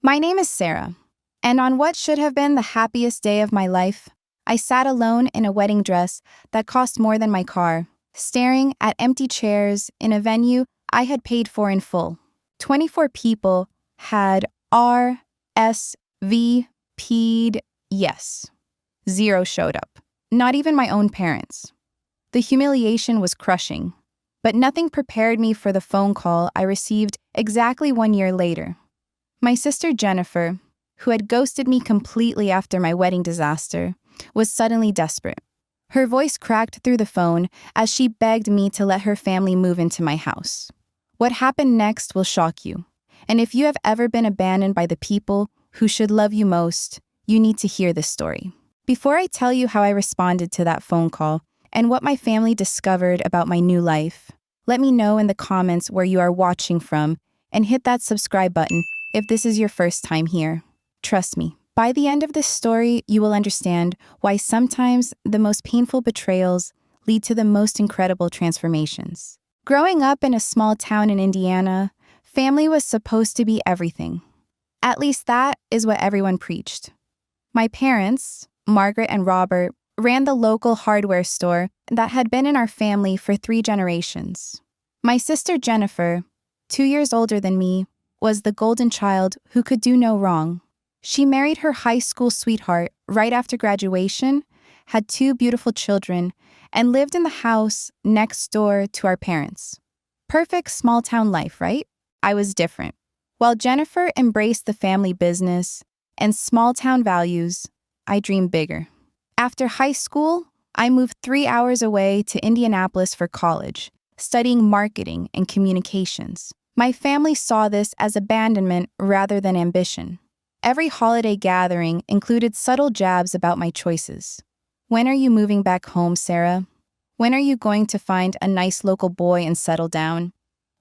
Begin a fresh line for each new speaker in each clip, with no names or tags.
My name is Sarah, and on what should have been the happiest day of my life, I sat alone in a wedding dress that cost more than my car, staring at empty chairs in a venue I had paid for in full. 24 people had RSVP'd yes. 0 showed up. Not even my own parents. The humiliation was crushing, but nothing prepared me for the phone call I received exactly 1 year later. My sister Jennifer, who had ghosted me completely after my wedding disaster, was suddenly desperate. Her voice cracked through the phone as she begged me to let her family move into my house. What happened next will shock you, and if you have ever been abandoned by the people who should love you most, you need to hear this story. Before I tell you how I responded to that phone call and what my family discovered about my new life, let me know in the comments where you are watching from and hit that subscribe button if this is your first time here. Trust me, by the end of this story, you will understand why sometimes the most painful betrayals lead to the most incredible transformations. Growing up in a small town in Indiana, family was supposed to be everything. At least that is what everyone preached. My parents, Margaret and Robert, ran the local hardware store that had been in our family for 3 generations. My sister Jennifer, 2 years older than me, was the golden child who could do no wrong. She married her high school sweetheart right after graduation, had 2 beautiful children, and lived in the house next door to our parents. Perfect small-town life, right? I was different. While Jennifer embraced the family business and small-town values, I dreamed bigger. After high school, I moved 3 hours away to Indianapolis for college, studying marketing and communications. My family saw this as abandonment rather than ambition. Every holiday gathering included subtle jabs about my choices. When are you moving back home, Sarah? When are you going to find a nice local boy and settle down?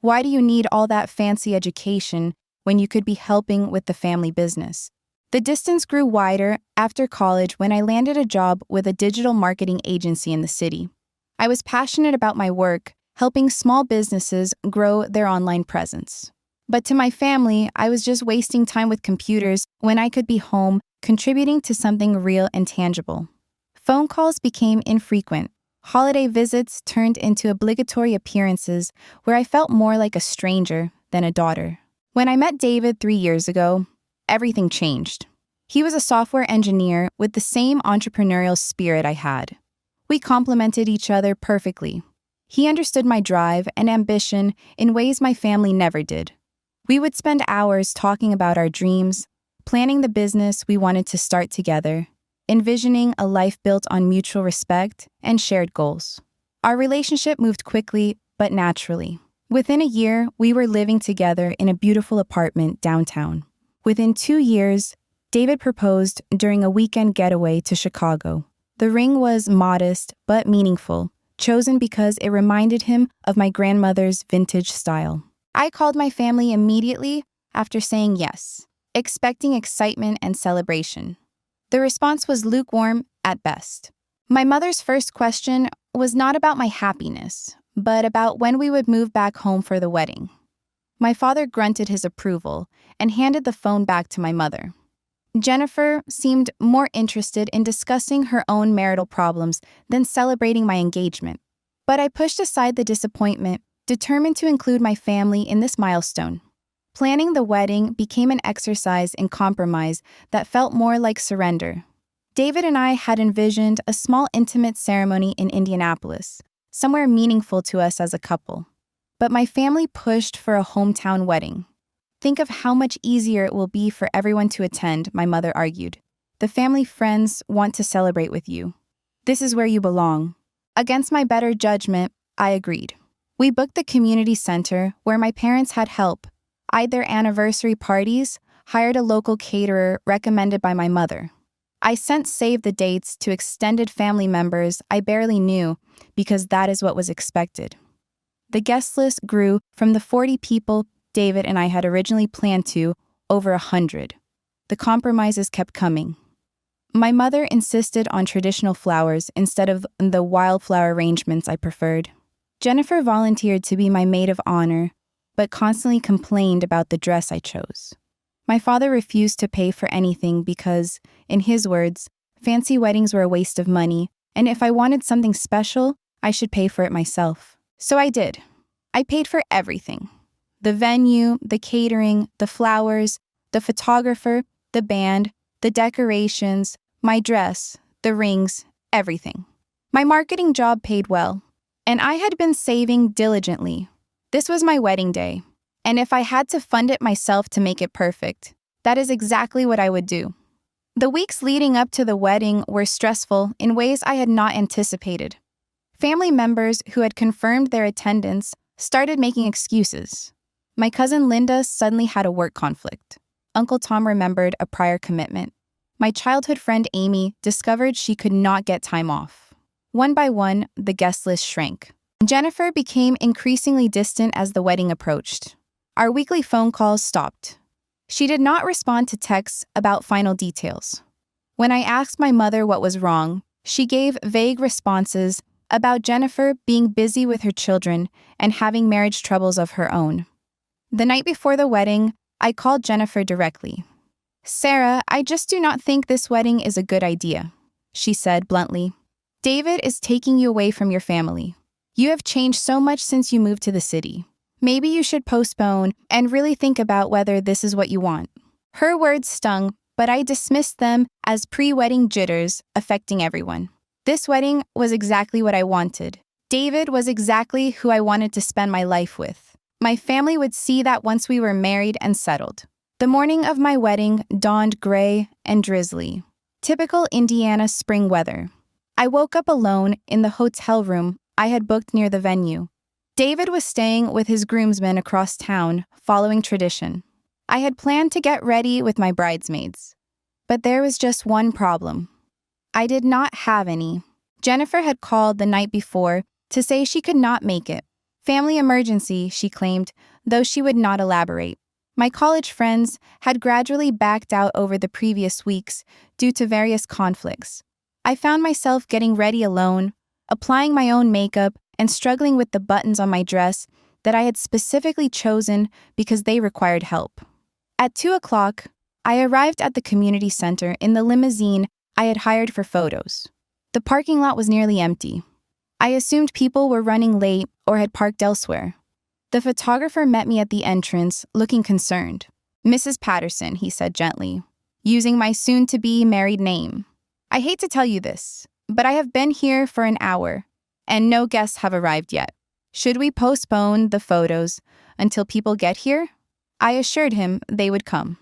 Why do you need all that fancy education when you could be helping with the family business? The distance grew wider after college when I landed a job with a digital marketing agency in the city. I was passionate about my work, helping small businesses grow their online presence. But to my family, I was just wasting time with computers when I could be home, contributing to something real and tangible. Phone calls became infrequent. Holiday visits turned into obligatory appearances where I felt more like a stranger than a daughter. When I met David 3 years ago, everything changed. He was a software engineer with the same entrepreneurial spirit I had. We complemented each other perfectly. He understood my drive and ambition in ways my family never did. We would spend hours talking about our dreams, planning the business we wanted to start together, envisioning a life built on mutual respect and shared goals. Our relationship moved quickly but naturally. Within a year, we were living together in a beautiful apartment downtown. Within 2 years, David proposed during a weekend getaway to Chicago. The ring was modest but meaningful, chosen because it reminded him of my grandmother's vintage style. I called my family immediately after saying yes, expecting excitement and celebration. The response was lukewarm at best. My mother's first question was not about my happiness, but about when we would move back home for the wedding. My father grunted his approval and handed the phone back to my mother. Jennifer seemed more interested in discussing her own marital problems than celebrating my engagement. But I pushed aside the disappointment, determined to include my family in this milestone. Planning the wedding became an exercise in compromise that felt more like surrender. David and I had envisioned a small intimate ceremony in Indianapolis, somewhere meaningful to us as a couple. But my family pushed for a hometown wedding. Think of how much easier it will be for everyone to attend, my mother argued. The family friends want to celebrate with you. This is where you belong. Against my better judgment, I agreed. We booked the community center where my parents had help, eyed their anniversary parties, hired a local caterer recommended by my mother. I sent save the dates to extended family members I barely knew because that is what was expected. The guest list grew from the 40 people David and I had originally planned to over 100. The compromises kept coming. My mother insisted on traditional flowers instead of the wildflower arrangements I preferred. Jennifer volunteered to be my maid of honor, but constantly complained about the dress I chose. My father refused to pay for anything because, in his words, fancy weddings were a waste of money, and if I wanted something special, I should pay for it myself. So I did. I paid for everything. The venue, the catering, the flowers, the photographer, the band, the decorations, my dress, the rings, everything. My marketing job paid well, and I had been saving diligently. This was my wedding day, and if I had to fund it myself to make it perfect, that is exactly what I would do. The weeks leading up to the wedding were stressful in ways I had not anticipated. Family members who had confirmed their attendance started making excuses. My cousin Linda suddenly had a work conflict. Uncle Tom remembered a prior commitment. My childhood friend Amy discovered she could not get time off. One by one, the guest list shrank. Jennifer became increasingly distant as the wedding approached. Our weekly phone calls stopped. She did not respond to texts about final details. When I asked my mother what was wrong, she gave vague responses about Jennifer being busy with her children and having marriage troubles of her own. The night before the wedding, I called Jennifer directly. "Sarah, I just do not think this wedding is a good idea," she said bluntly. "David is taking you away from your family. You have changed so much since you moved to the city. Maybe you should postpone and really think about whether this is what you want." Her words stung, but I dismissed them as pre-wedding jitters affecting everyone. This wedding was exactly what I wanted. David was exactly who I wanted to spend my life with. My family would see that once we were married and settled. The morning of my wedding dawned gray and drizzly. Typical Indiana spring weather. I woke up alone in the hotel room I had booked near the venue. David was staying with his groomsmen across town, following tradition. I had planned to get ready with my bridesmaids. But there was just one problem. I did not have any. Jennifer had called the night before to say she could not make it. Family emergency, she claimed, though she would not elaborate. My college friends had gradually backed out over the previous weeks due to various conflicts. I found myself getting ready alone, applying my own makeup, and struggling with the buttons on my dress that I had specifically chosen because they required help. At 2:00, I arrived at the community center in the limousine I had hired for photos. The parking lot was nearly empty. I assumed people were running late or had parked elsewhere. The photographer met me at the entrance, looking concerned. "Mrs. Patterson," he said gently, using my soon-to-be married name. "I hate to tell you this, but I have been here for an hour, and no guests have arrived yet. Should we postpone the photos until people get here?" I assured him they would come.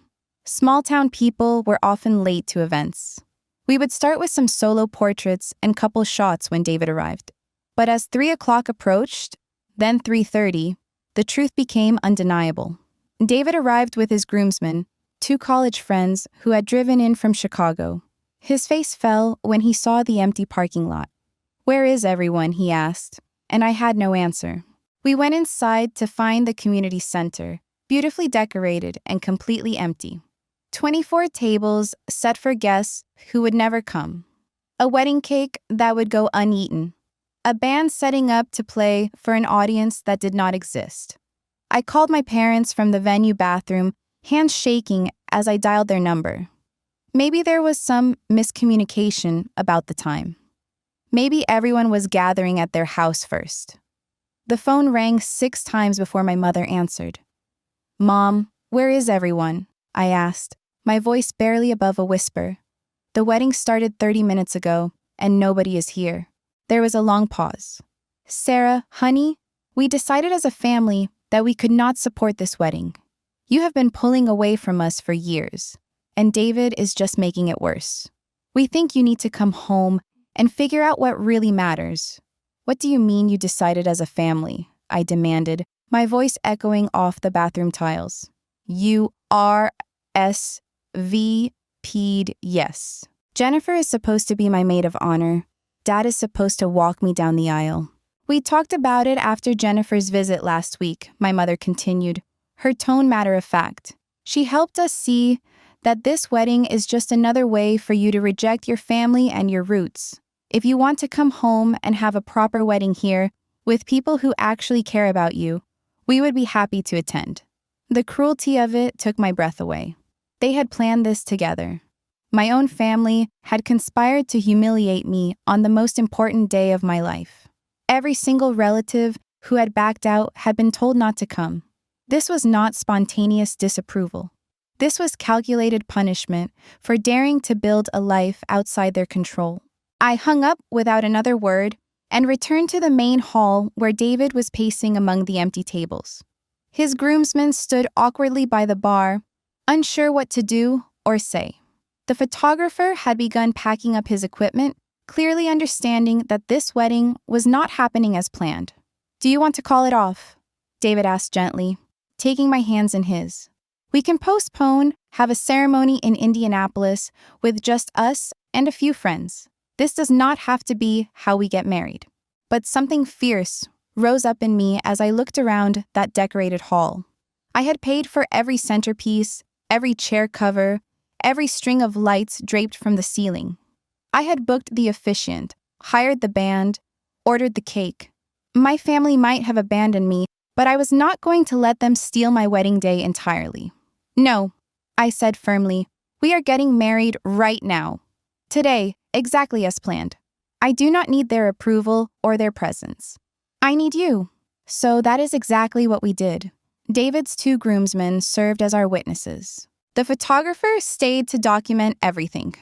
Small-town people were often late to events. We would start with some solo portraits and couple shots when David arrived. But as 3:00 approached, then 3:30, the truth became undeniable. David arrived with his groomsmen, 2 college friends who had driven in from Chicago. His face fell when he saw the empty parking lot. "Where is everyone?" he asked, and I had no answer. We went inside to find the community center, beautifully decorated and completely empty. 24 tables set for guests who would never come. A wedding cake that would go uneaten. A band setting up to play for an audience that did not exist. I called my parents from the venue bathroom, hands shaking as I dialed their number. Maybe there was some miscommunication about the time. Maybe everyone was gathering at their house first. The phone rang 6 times before my mother answered. "Mom, where is everyone?" I asked, my voice barely above a whisper. "The wedding started 30 minutes ago, and nobody is here." There was a long pause. "Sarah, honey, we decided as a family that we could not support this wedding. You have been pulling away from us for years, and David is just making it worse. We think you need to come home and figure out what really matters." "What do you mean you decided as a family?" I demanded, my voice echoing off the bathroom tiles. "You RSVP'd yes. Jennifer is supposed to be my maid of honor. Dad is supposed to walk me down the aisle." "We talked about it after Jennifer's visit last week," my mother continued, her tone matter-of-fact. "She helped us see that this wedding is just another way for you to reject your family and your roots. If you want to come home and have a proper wedding here, with people who actually care about you, we would be happy to attend." The cruelty of it took my breath away. They had planned this together. My own family had conspired to humiliate me on the most important day of my life. Every single relative who had backed out had been told not to come. This was not spontaneous disapproval. This was calculated punishment for daring to build a life outside their control. I hung up without another word and returned to the main hall where David was pacing among the empty tables. His groomsmen stood awkwardly by the bar, unsure what to do or say. The photographer had begun packing up his equipment, clearly understanding that this wedding was not happening as planned. "Do you want to call it off?" David asked gently, taking my hands in his. "We can postpone, have a ceremony in Indianapolis with just us and a few friends. This does not have to be how we get married." But something fierce rose up in me as I looked around that decorated hall. I had paid for every centerpiece, every chair cover, every string of lights draped from the ceiling. I had booked the officiant, hired the band, ordered the cake. My family might have abandoned me, but I was not going to let them steal my wedding day entirely. "No," I said firmly, "we are getting married right now. Today, exactly as planned. I do not need their approval or their presence. I need you." So that is exactly what we did. David's 2 groomsmen served as our witnesses. The photographer stayed to document everything.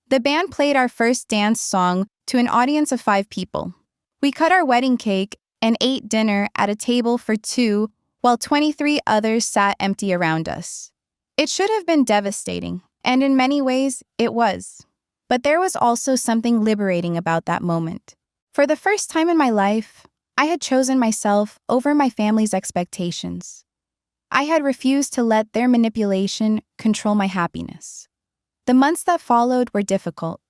The band played our first dance song to an audience of 5 people. We cut our wedding cake and ate dinner at a table for 2 while 23 others sat empty around us. It should have been devastating, and in many ways, it was. But there was also something liberating about that moment. For the first time in my life, I had chosen myself over my family's expectations. I had refused to let their manipulation control my happiness. The months that followed were difficult.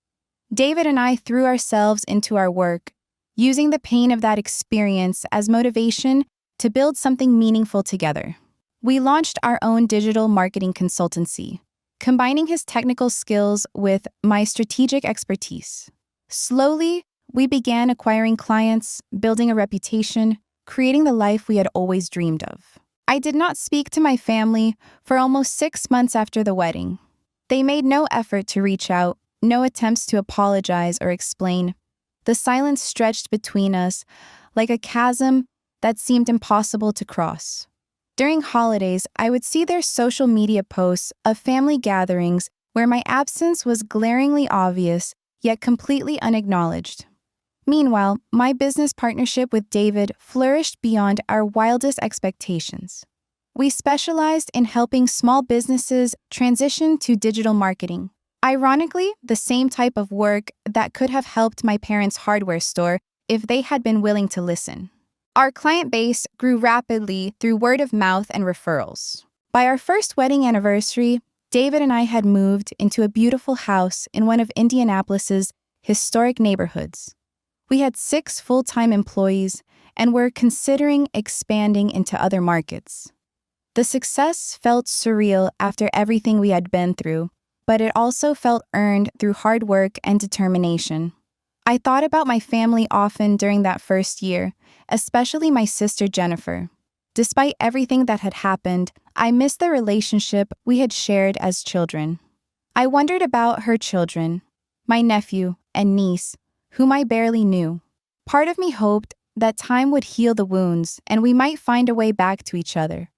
David and I threw ourselves into our work, using the pain of that experience as motivation to build something meaningful together. We launched our own digital marketing consultancy, combining his technical skills with my strategic expertise. Slowly, we began acquiring clients, building a reputation, creating the life we had always dreamed of. I did not speak to my family for almost 6 months after the wedding. They made no effort to reach out, no attempts to apologize or explain. The silence stretched between us like a chasm that seemed impossible to cross. During holidays, I would see their social media posts of family gatherings where my absence was glaringly obvious, yet completely unacknowledged. Meanwhile, my business partnership with David flourished beyond our wildest expectations. We specialized in helping small businesses transition to digital marketing. Ironically, the same type of work that could have helped my parents' hardware store if they had been willing to listen. Our client base grew rapidly through word of mouth and referrals. By our first wedding anniversary, David and I had moved into a beautiful house in one of Indianapolis's historic neighborhoods. We had 6 full-time employees and were considering expanding into other markets. The success felt surreal after everything we had been through, but it also felt earned through hard work and determination. I thought about my family often during that first year, especially my sister Jennifer. Despite everything that had happened, I missed the relationship we had shared as children. I wondered about her children, my nephew and niece, whom I barely knew. Part of me hoped that time would heal the wounds and we might find a way back to each other.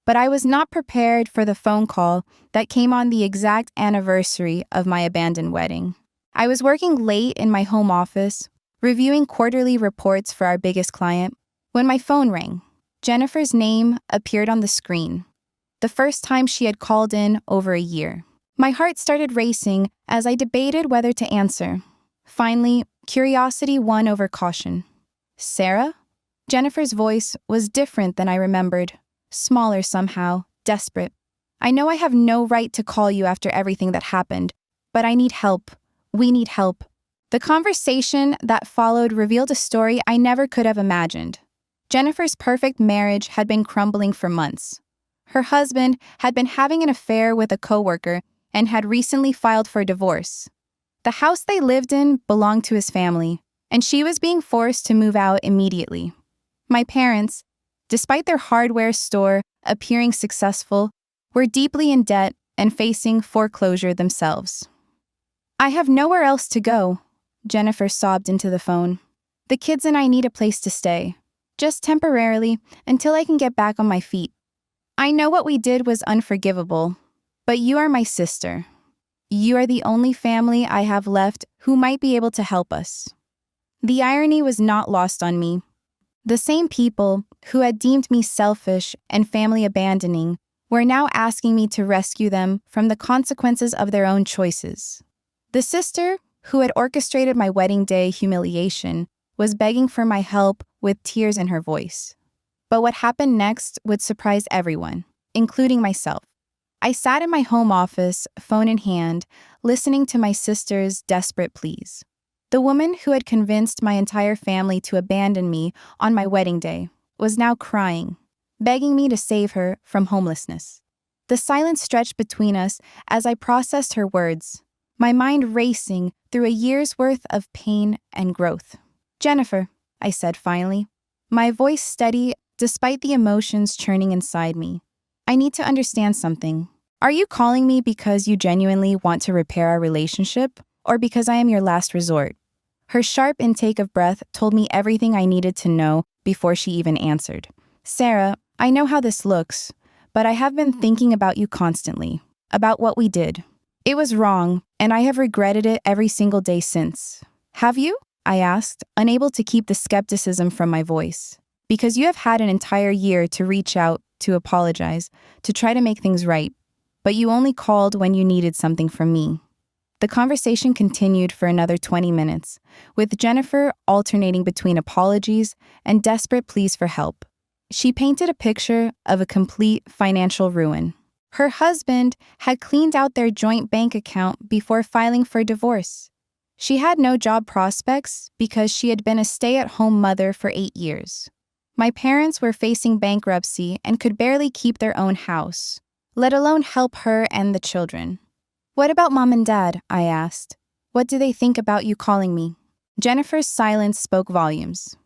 But I was not prepared for the phone call that came on the exact anniversary of my abandoned wedding. I was working late in my home office, reviewing quarterly reports for our biggest client, when my phone rang. Jennifer's name appeared on the screen, the first time she had called in over a year. My heart started racing as I debated whether to answer. Finally, curiosity won over caution. "Sarah?" Jennifer's voice was different than I remembered, smaller somehow, desperate. "I know I have no right to call you after everything that happened, but I need help. We need help." The conversation that followed revealed a story I never could have imagined. Jennifer's perfect marriage had been crumbling for months. Her husband had been having an affair with a coworker and had recently filed for divorce. The house they lived in belonged to his family, and she was being forced to move out immediately. My parents, despite their hardware store appearing successful, were deeply in debt and facing foreclosure themselves. I have nowhere else to go, Jennifer sobbed into the phone. The kids and I need a place to stay, just temporarily, until I can get back on my feet. I know what we did was unforgivable, but you are my sister. You are the only family I have left who might be able to help us. The irony was not lost on me. The same people who had deemed me selfish and family abandoning were now asking me to rescue them from the consequences of their own choices. The sister who had orchestrated my wedding day humiliation was begging for my help with tears in her voice. But what happened next would surprise everyone, including myself. I sat in my home office, phone in hand, listening to my sister's desperate pleas. The woman who had convinced my entire family to abandon me on my wedding day was now crying, begging me to save her from homelessness. The silence stretched between us as I processed her words, my mind racing through a year's worth of pain and growth. "Jennifer," I said finally, my voice steady despite the emotions churning inside me. "I need to understand something. Are you calling me because you genuinely want to repair our relationship, or because I am your last resort?" Her sharp intake of breath told me everything I needed to know before she even answered. "Sarah, I know how this looks, but I have been thinking about you constantly, about what we did. It was wrong, and I have regretted it every single day since." "Have you?" I asked, unable to keep the skepticism from my voice. "Because you have had an entire year to reach out, to apologize, to try to make things right, but you only called when you needed something from me." The conversation continued for another 20 minutes, with Jennifer alternating between apologies and desperate pleas for help. She painted a picture of a complete financial ruin. Her husband had cleaned out their joint bank account before filing for divorce. She had no job prospects because she had been a stay-at-home mother for 8 years. My parents were facing bankruptcy and could barely keep their own house, let alone help her and the children. "What about Mom and Dad?" I asked. "What do they think about you calling me?" Jennifer's silence spoke volumes.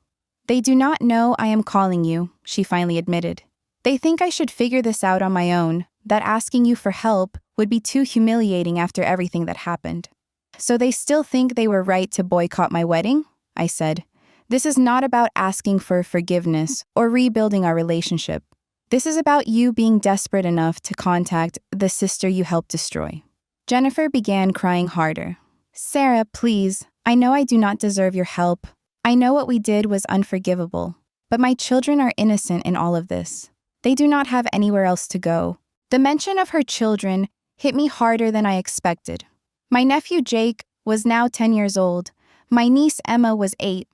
"They do not know I am calling you," she finally admitted. "They think I should figure this out on my own, that asking you for help would be too humiliating after everything that happened." "So they still think they were right to boycott my wedding?" I said. "This is not about asking for forgiveness or rebuilding our relationship. This is about you being desperate enough to contact the sister you helped destroy." Jennifer began crying harder. "Sarah, please, I know I do not deserve your help. I know what we did was unforgivable, but my children are innocent in all of this. They do not have anywhere else to go." The mention of her children hit me harder than I expected. My nephew Jake was now 10 years old. My niece Emma was 8.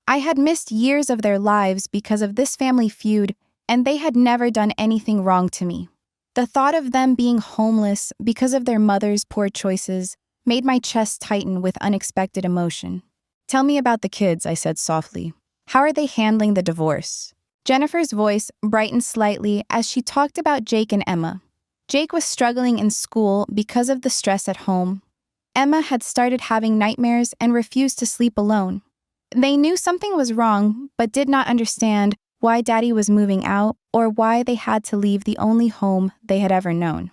I had missed years of their lives because of this family feud, and they had never done anything wrong to me. The thought of them being homeless because of their mother's poor choices made my chest tighten with unexpected emotion. "Tell me about the kids," I said softly. "How are they handling the divorce?" Jennifer's voice brightened slightly as she talked about Jake and Emma. Jake was struggling in school because of the stress at home. Emma had started having nightmares and refused to sleep alone. They knew something was wrong, but did not understand why Daddy was moving out or why they had to leave the only home they had ever known.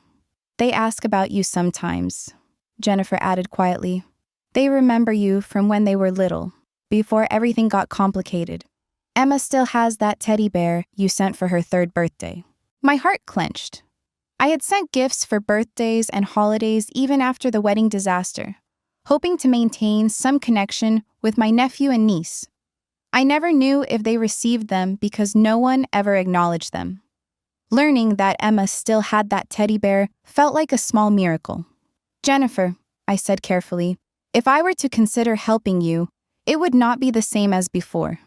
"They ask about you sometimes," Jennifer added quietly. "They remember you from when they were little, before everything got complicated. Emma still has that teddy bear you sent for her 3rd birthday." My heart clenched. I had sent gifts for birthdays and holidays even after the wedding disaster, hoping to maintain some connection with my nephew and niece. I never knew if they received them because no one ever acknowledged them. Learning that Emma still had that teddy bear felt like a small miracle. "Jennifer," I said carefully, "if I were to consider helping you, it would not be the same as before.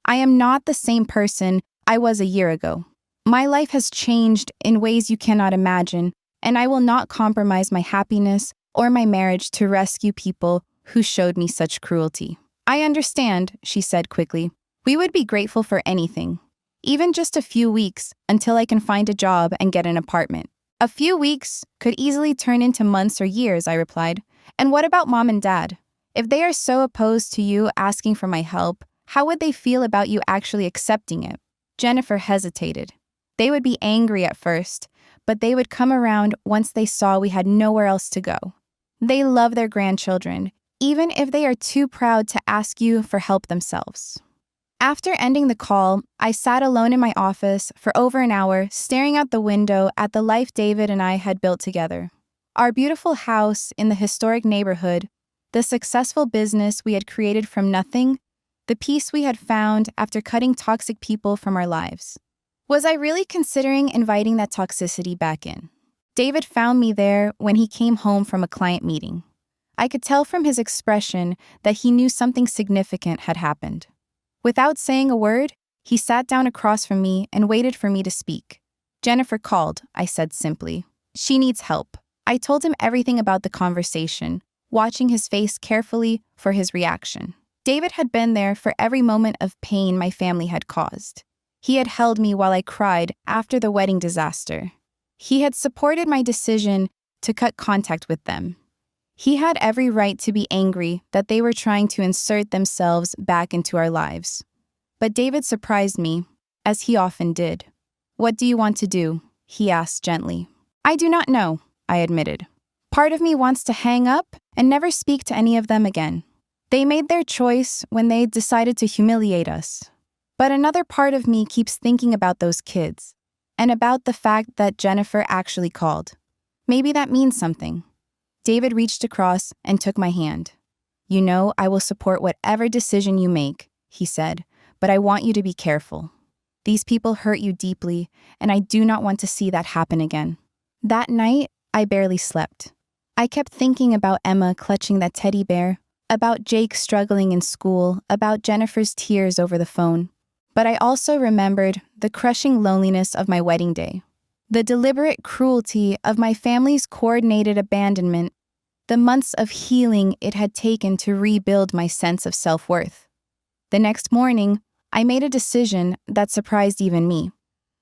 I am not the same person I was a year ago. My life has changed in ways you cannot imagine, and I will not compromise my happiness or my marriage to rescue people who showed me such cruelty." "I understand," she said quickly. "We would be grateful for anything, even just a few weeks until I can find a job and get an apartment." "A few weeks could easily turn into months or years," I replied. "And what about Mom and Dad? If they are so opposed to you asking for my help, how would they feel about you actually accepting it?" Jennifer hesitated. "They would be angry at first, but they would come around once they saw we had nowhere else to go. They love their grandchildren, even if they are too proud to ask you for help themselves. After ending the call, I sat alone in my office for over an hour, staring out the window at the life David and I had built together. Our beautiful house in the historic neighborhood, the successful business we had created from nothing, the peace we had found after cutting toxic people from our lives. Was I really considering inviting that toxicity back in? David found me there when he came home from a client meeting. I could tell from his expression that he knew something significant had happened. Without saying a word, he sat down across from me and waited for me to speak. "Jennifer called," I said simply. "She needs help." I told him everything about the conversation, watching his face carefully for his reaction. David had been there for every moment of pain my family had caused. He had held me while I cried after the wedding disaster. He had supported my decision to cut contact with them. He had every right to be angry that they were trying to insert themselves back into our lives. But David surprised me, as he often did. "What do you want to do?" he asked gently. "I do not know," I admitted. "Part of me wants to hang up and never speak to any of them again. They made their choice when they decided to humiliate us. But another part of me keeps thinking about those kids, and about the fact that Jennifer actually called. Maybe that means something." David reached across and took my hand. "You know, I will support whatever decision you make," he said, "but I want you to be careful. These people hurt you deeply, and I do not want to see that happen again." That night, I barely slept. I kept thinking about Emma clutching that teddy bear, about Jake struggling in school, about Jennifer's tears over the phone. But I also remembered the crushing loneliness of my wedding day, the deliberate cruelty of my family's coordinated abandonment, the months of healing it had taken to rebuild my sense of self-worth. The next morning, I made a decision that surprised even me.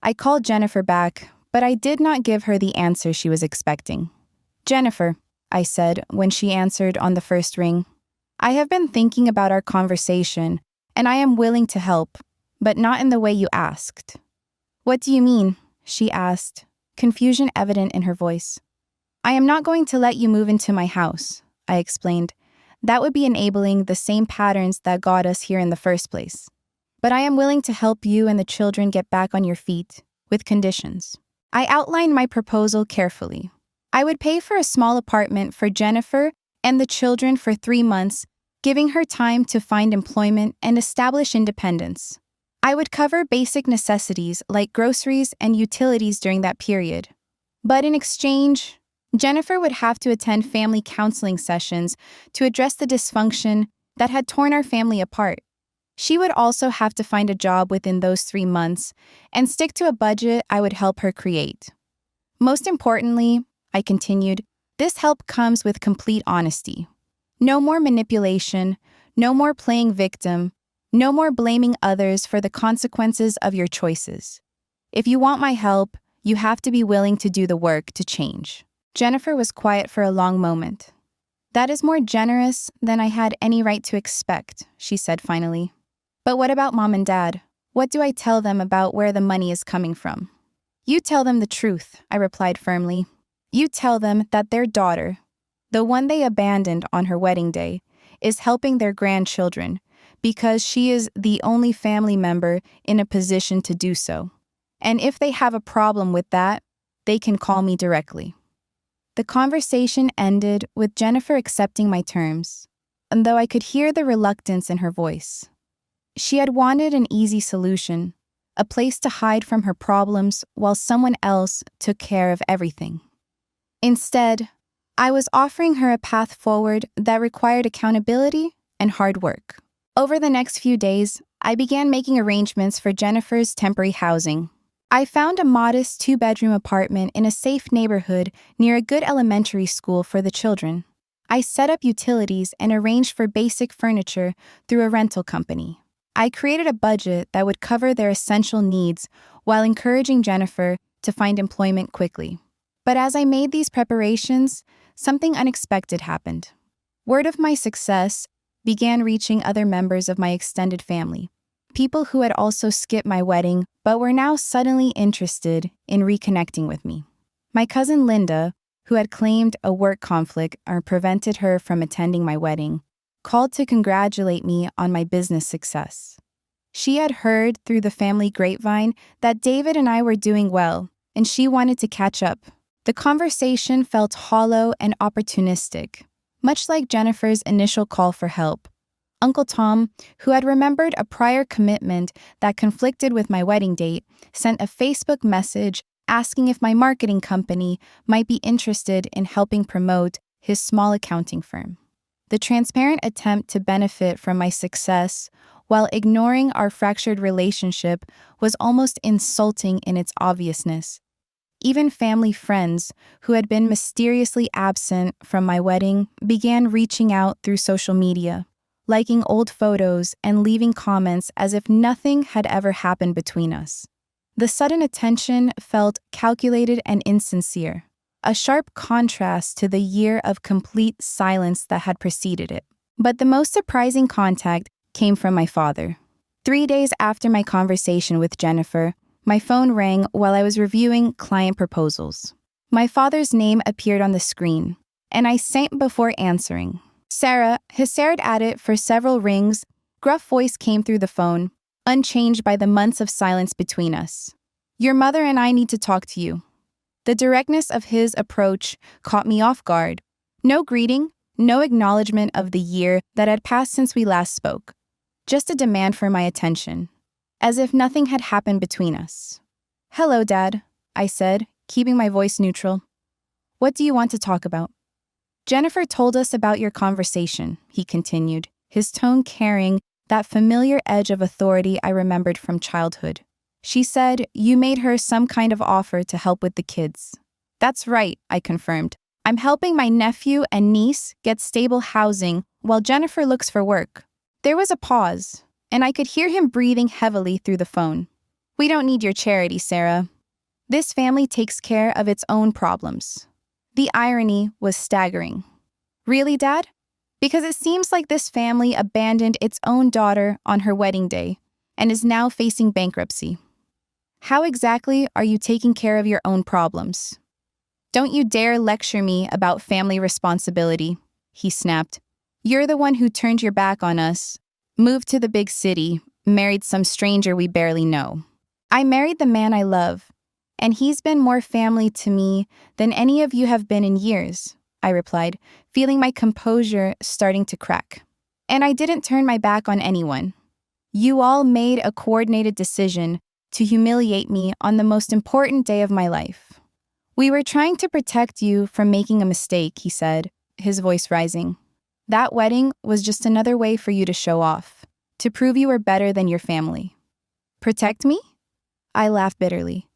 I called Jennifer back, but I did not give her the answer she was expecting. "Jennifer," I said when she answered on the first ring, "I have been thinking about our conversation, and I am willing to help, but not in the way you asked." "What do you mean?" she asked, confusion evident in her voice. "I am not going to let you move into my house," I explained. "That would be enabling the same patterns that got us here in the first place. But I am willing to help you and the children get back on your feet, with conditions." I outlined my proposal carefully. I would pay for a small apartment for Jennifer and the children for 3 months, giving her time to find employment and establish independence. I would cover basic necessities like groceries and utilities during that period. But in exchange, Jennifer would have to attend family counseling sessions to address the dysfunction that had torn our family apart. She would also have to find a job within those 3 months and stick to a budget I would help her create. Most importantly, I continued, this help comes with complete honesty. No more manipulation, no more playing victim, no more blaming others for the consequences of your choices. If you want my help, you have to be willing to do the work to change. Jennifer was quiet for a long moment. "That is more generous than I had any right to expect," she said finally. "But what about Mom and Dad? What do I tell them about where the money is coming from?" "You tell them the truth," I replied firmly. "You tell them that their daughter, the one they abandoned on her wedding day, is helping their grandchildren because she is the only family member in a position to do so. And if they have a problem with that, they can call me directly." The conversation ended with Jennifer accepting my terms, and though I could hear the reluctance in her voice. She had wanted an easy solution, a place to hide from her problems while someone else took care of everything. Instead, I was offering her a path forward that required accountability and hard work. Over the next few days, I began making arrangements for Jennifer's temporary housing. I found a modest 2-bedroom apartment in a safe neighborhood near a good elementary school for the children. I set up utilities and arranged for basic furniture through a rental company. I created a budget that would cover their essential needs while encouraging Jennifer to find employment quickly. But as I made these preparations, something unexpected happened. Word of my success began reaching other members of my extended family, people who had also skipped my wedding but were now suddenly interested in reconnecting with me. My cousin Linda, who had claimed a work conflict or prevented her from attending my wedding, called to congratulate me on my business success. She had heard through the family grapevine that David and I were doing well, and she wanted to catch up. The conversation felt hollow and opportunistic, much like Jennifer's initial call for help. Uncle Tom, who had remembered a prior commitment that conflicted with my wedding date, sent a Facebook message asking if my marketing company might be interested in helping promote his small accounting firm. The transparent attempt to benefit from my success while ignoring our fractured relationship was almost insulting in its obviousness. Even family friends who had been mysteriously absent from my wedding began reaching out through social media, liking old photos and leaving comments as if nothing had ever happened between us. The sudden attention felt calculated and insincere, a sharp contrast to the year of complete silence that had preceded it. But the most surprising contact came from my father. 3 days after my conversation with Jennifer, my phone rang while I was reviewing client proposals. My father's name appeared on the screen, and I sank before answering. Sarah, he stared at it for several rings. Gruff voice came through the phone, unchanged by the months of silence between us. Your mother and I need to talk to you. The directness of his approach caught me off guard. No greeting, no acknowledgement of the year that had passed since we last spoke. Just a demand for my attention, as if nothing had happened between us. Hello, Dad, I said, keeping my voice neutral. What do you want to talk about? Jennifer told us about your conversation, he continued, his tone carrying that familiar edge of authority I remembered from childhood. She said you made her some kind of offer to help with the kids. That's right, I confirmed. I'm helping my nephew and niece get stable housing while Jennifer looks for work. There was a pause, and I could hear him breathing heavily through the phone. We don't need your charity, Sarah. This family takes care of its own problems. The irony was staggering. Really, Dad? Because it seems like this family abandoned its own daughter on her wedding day and is now facing bankruptcy. How exactly are you taking care of your own problems? Don't you dare lecture me about family responsibility, he snapped. You're the one who turned your back on us, moved to the big city, married some stranger we barely know. I married the man I love, and he's been more family to me than any of you have been in years, I replied, feeling my composure starting to crack. And I didn't turn my back on anyone. You all made a coordinated decision to humiliate me on the most important day of my life. We were trying to protect you from making a mistake, he said, his voice rising. That wedding was just another way for you to show off, to prove you were better than your family. Protect me? I laughed bitterly.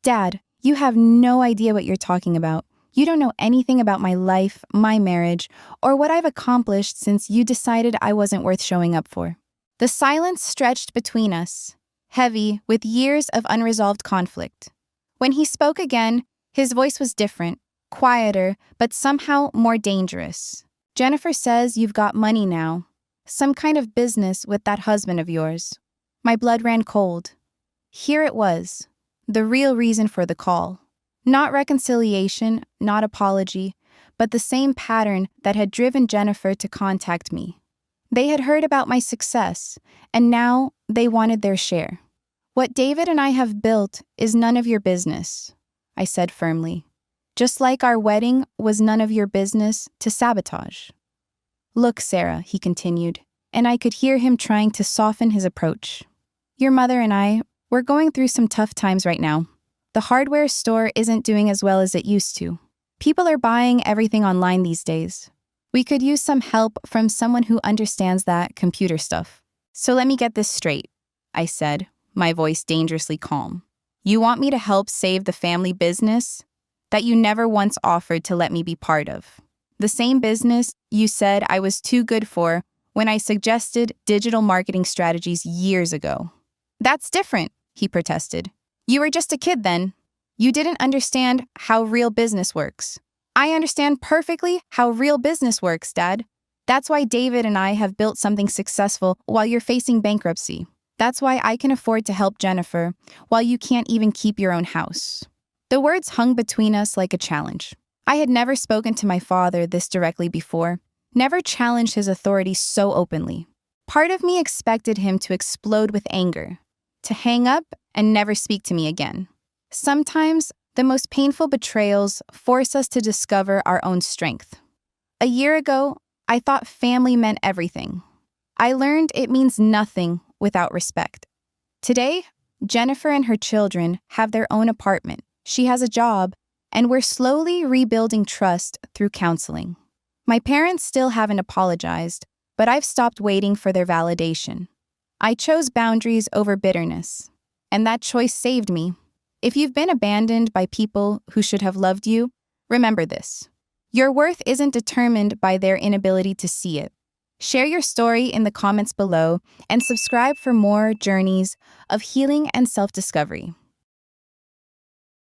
Dad, you have no idea what you're talking about. You don't know anything about my life, my marriage, or what I've accomplished since you decided I wasn't worth showing up for. The silence stretched between us, heavy with years of unresolved conflict. When he spoke again, his voice was different, quieter, but somehow more dangerous. Jennifer says you've got money now, some kind of business with that husband of yours. My blood ran cold. Here it was, the real reason for the call. Not reconciliation, not apology, but the same pattern that had driven Jennifer to contact me. They had heard about my success, and now they wanted their share. What David and I have built is none of your business, I said firmly. Just like our wedding was none of your business to sabotage. Look, Sarah, he continued, and I could hear him trying to soften his approach. Your mother and I, we're going through some tough times right now. The hardware store isn't doing as well as it used to. People are buying everything online these days. We could use some help from someone who understands that computer stuff. So let me get this straight, I said, my voice dangerously calm. You want me to help save the family business that you never once offered to let me be part of? The same business you said I was too good for when I suggested digital marketing strategies years ago. That's different, he protested. You were just a kid then. You didn't understand how real business works. I understand perfectly how real business works, Dad. That's why David and I have built something successful while you're facing bankruptcy. That's why I can afford to help Jennifer while you can't even keep your own house. The words hung between us like a challenge. I had never spoken to my father this directly before, never challenged his authority so openly. Part of me expected him to explode with anger, to hang up and never speak to me again. Sometimes, the most painful betrayals force us to discover our own strength. A year ago, I thought family meant everything. I learned it means nothing without respect. Today, Jennifer and her children have their own apartment. She has a job, and we're slowly rebuilding trust through counseling. My parents still haven't apologized, but I've stopped waiting for their validation. I chose boundaries over bitterness, and that choice saved me. If you've been abandoned by people who should have loved you, remember this. Your worth isn't determined by their inability to see it. Share your story in the comments below and subscribe for more journeys of healing and self-discovery.